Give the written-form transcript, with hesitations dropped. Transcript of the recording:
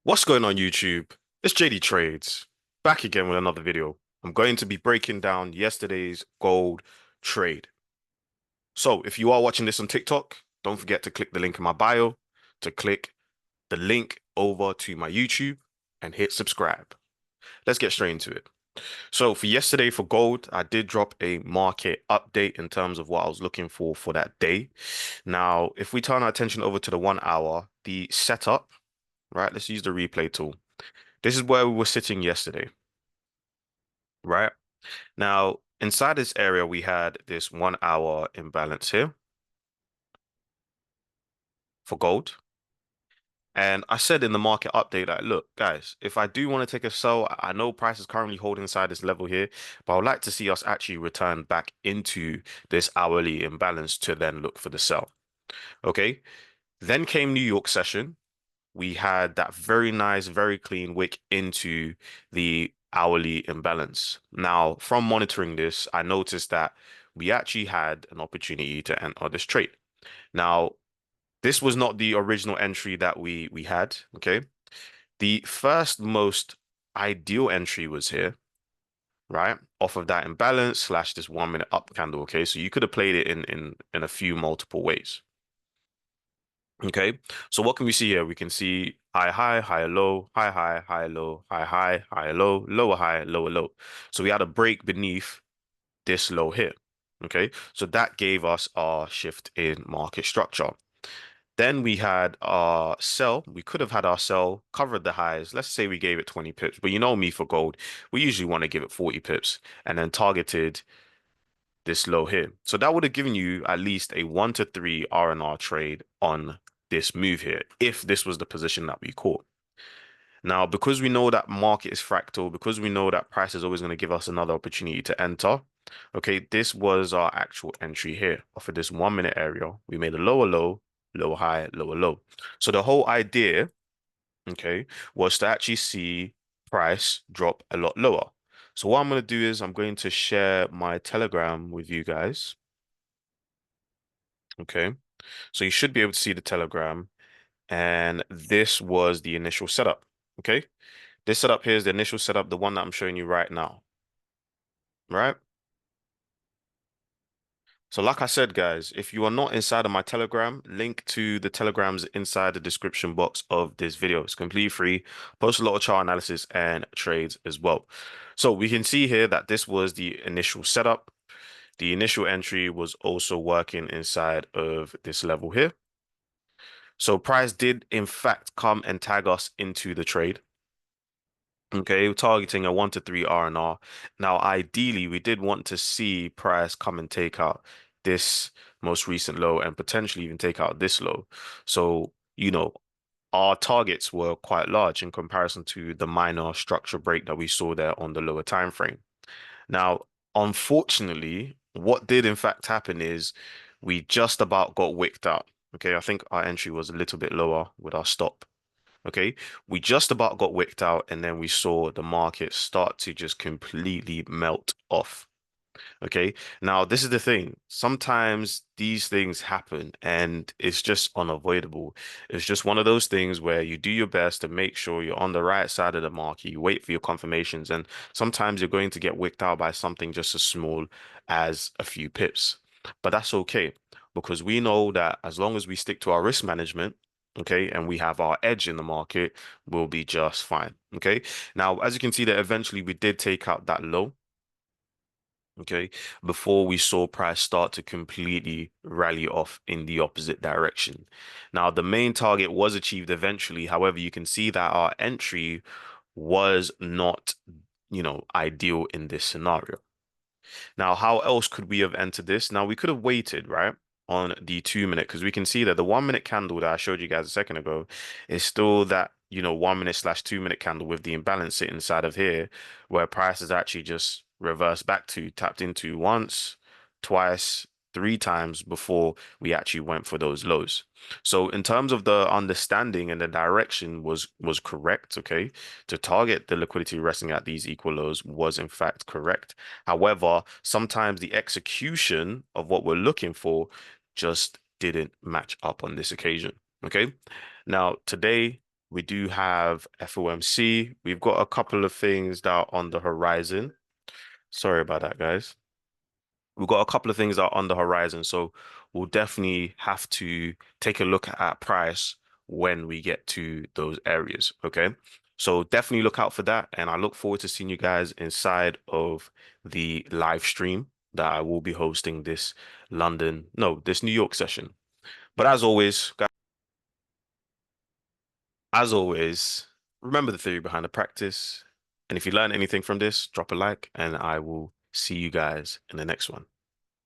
What's going on YouTube? It's JD Trades, back again with another video. I'm going to be breaking down yesterday's gold trade. So if you are watching this on TikTok, don't forget to click the link in my bio to click the link over to my YouTube and hit subscribe. Let's get straight into it. So for yesterday for gold, I did drop a market update in terms of what I was looking for that day. Now, if we turn our attention over to the 1 hour, the setup, right? Let's use the replay tool. This is where we were sitting yesterday, right? Now, inside this area, we had this 1 hour imbalance here for gold. And I said in the market update that, look, guys, if I do want to take a sell, I know price is currently holding inside this level here, but I would like to see us actually return back into this hourly imbalance to then look for the sell. Okay. Then came New York session. We had that very nice, very clean wick into the hourly imbalance. Now, from monitoring this, I noticed that we actually had an opportunity to enter this trade. Now, this was not the original entry that we had, okay? The first most ideal entry was here, right? Off of that imbalance slash this 1 minute up candle, okay? So you could have played it in a few multiple ways. Okay, so what can we see here? We can see high, high, high, low, high, high, high, low, high, high, high, low, lower high, lower low. So we had a break beneath this low here. Okay, so that gave us our shift in market structure. Then we had our sell. We could have had our sell, covered the highs. Let's say we gave it 20 pips, but you know me for gold, we usually want to give it 40 pips and then targeted this low here. So that would have given you at least a 1 to 3 R&R trade on this move here, if this was the position that we caught. Now, because we know that market is fractal, because we know that price is always going to give us another opportunity to enter, okay, this was our actual entry here off of this 1 minute area. We made a lower low, lower high, lower low. So the whole idea, okay, was to actually see price drop a lot lower. So what I'm going to do is I'm going to share my Telegram with you guys. Okay, so you should be able to see the Telegram, and this was the initial setup. Okay, this setup here is the initial setup, the one that I'm showing you right now, right? So like I said, guys, if you are not inside of my Telegram, link to the Telegrams inside the description box of this video. It's completely free. Post a lot of chart analysis and trades as well. So we can see here that this was the initial setup. The initial entry was also working inside of this level here. So price did in fact come and tag us into the trade. Okay, we're targeting a 1 to 3 R&R. Now, ideally, we did want to see price come and take out this most recent low and potentially even take out this low. So, our targets were quite large in comparison to the minor structure break that we saw there on the lower time frame. Now, unfortunately, what did in fact happen is we just about got wicked out. Okay, I think our entry was a little bit lower with our stop. Okay, we just about got wicked out, and then we saw the market start to just completely melt off. Okay, now this is the thing. Sometimes these things happen and it's just unavoidable. It's just one of those things where you do your best to make sure you're on the right side of the market. You wait for your confirmations, and sometimes you're going to get wicked out by something just as small as a few pips. But that's okay because we know that as long as we stick to our risk management, okay, and we have our edge in the market, we'll be just fine. Okay. Now, as you can see that eventually we did take out that low. Okay, before we saw price start to completely rally off in the opposite direction. Now, the main target was achieved eventually. However, you can see that our entry was not, ideal in this scenario. Now, how else could we have entered this? Now, we could have waited, right, on the 2 minute, because we can see that the 1 minute candle that I showed you guys a second ago is still that, 1 minute slash 2 minute candle with the imbalance sitting inside of here, where price is actually just reversed back to, tapped into once, twice, three times before we actually went for those lows. So in terms of the understanding and the direction was correct, okay? To target the liquidity resting at these equal lows was in fact correct. However, sometimes the execution of what we're looking for just didn't match up on this occasion. Okay. Now, today We do have FOMC. We've got a couple of things that are on the horizon. Sorry about that, guys. We've got a couple of things that are on the horizon, so we'll definitely have to take a look at price when we get to those areas. Okay. So definitely look out for that. And I look forward to seeing you guys inside of the live stream that I will be hosting this this New York session. But as always, guys, as always, remember the theory behind the practice. And if you learn anything from this, drop a like, and I will see you guys in the next one.